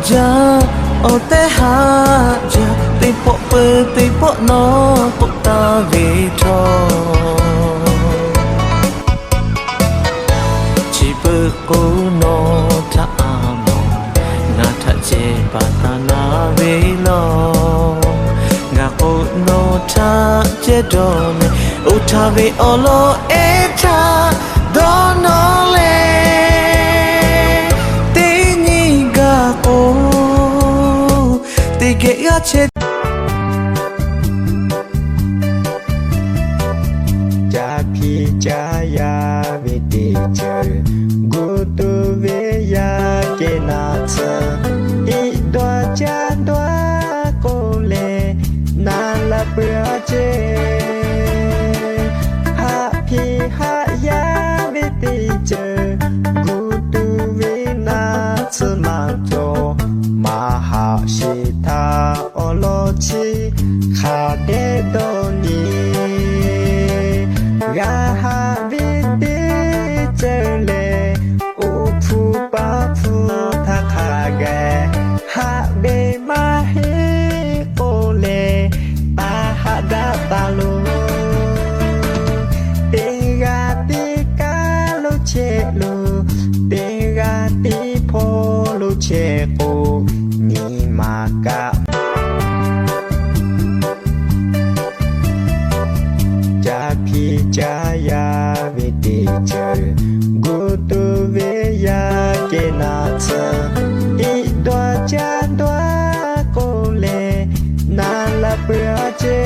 ja o te ha ja te po pe te po no po ta ve tho chi pe ko no tha amo na tha che pa ta na ve lo nga ko no tha che do me o tha ve o lo e tha do no le te ni ga ko te ge ya che ja phi ja ya ve te che go to ve ya ke na cha i do cha do ko le na la pra che ha phi ha ya ve te che go to ve na cha ma cho ma ha shi tha o lo chi kha de do ni ga ha vi te che le u phu pa phu tha kha ge ha be ma he ko le pa ha da ta lo te ga ti ka lo che lo te ga ti pho lo che ko ni ma ka ja phi ja ya ve te che go to ve ya ke na cha i do cha do ko le na la pra che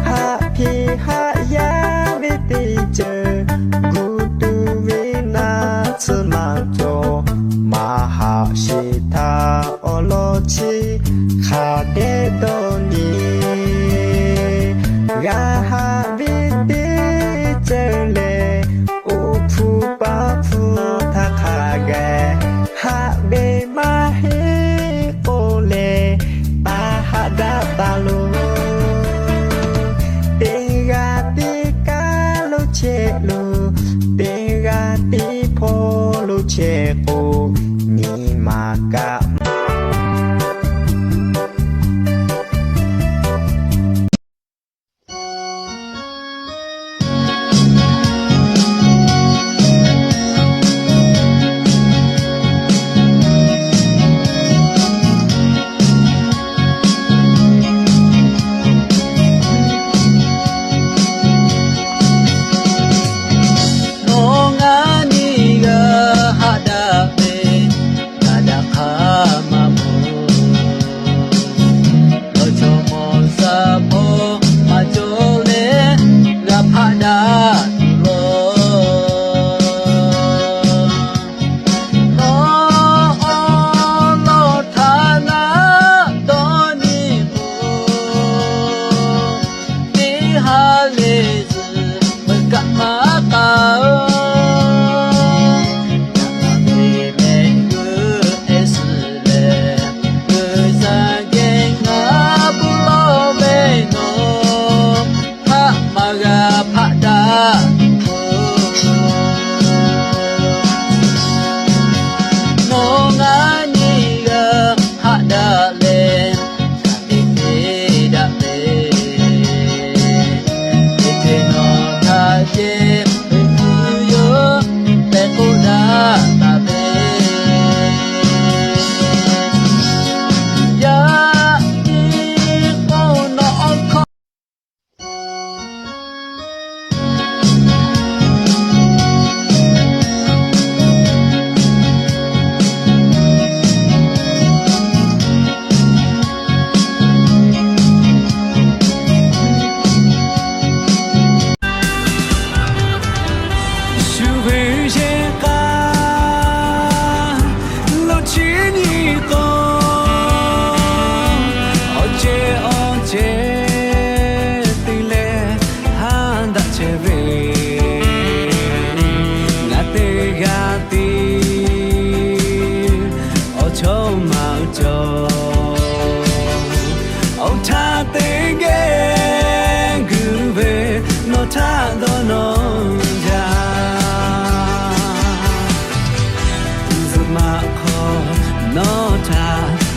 ha phi ha ya ve te che go to ve na cha ma cho ma ha shi tha o lo chi kha de do ni ga ha vi te che le u phu pa phu tha kha ge ha be ma he ko le pa ha da ta lo te ga ti ka lo che lo te ga ti pho lo che ko ni ma ka no nga ni ga ha da pe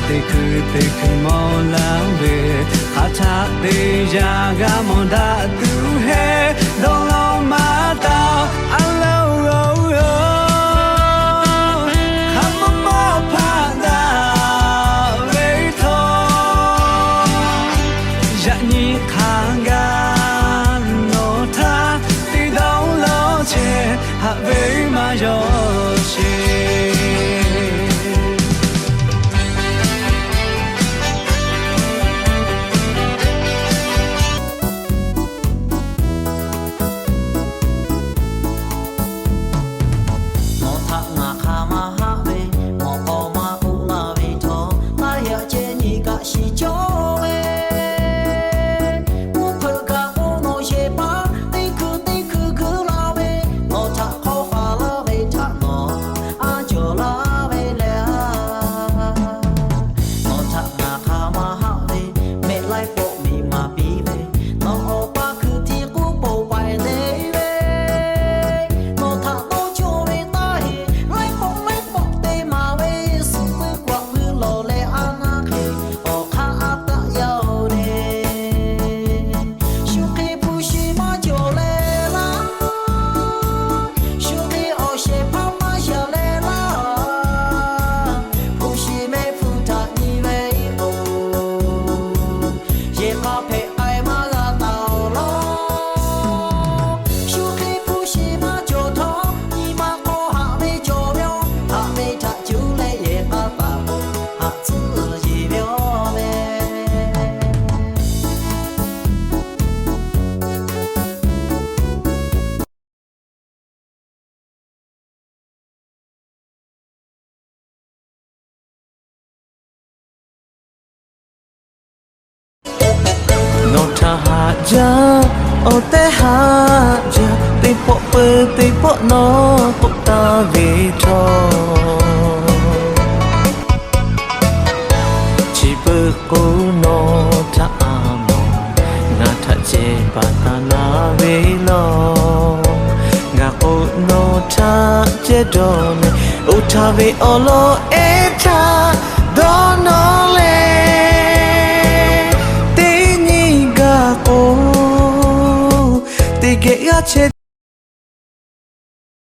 တေခုတေခုမောလံပဲခါချတေရာကမွန်တာသူဟဲလုံးလုံးမတောင်းအလုံးခမမဖာတာဝေထောရညခါကနိုတာတီတောင်းလို့ချေဟာဝေမရောချေja o te ha ja te po pe te po no po ta ve tho chi pe ko no ta amo na tha che pa ta na ve lo nga ko no tha che do ne o tha ve o lo e tha do no le te ni ga ko te ge ya che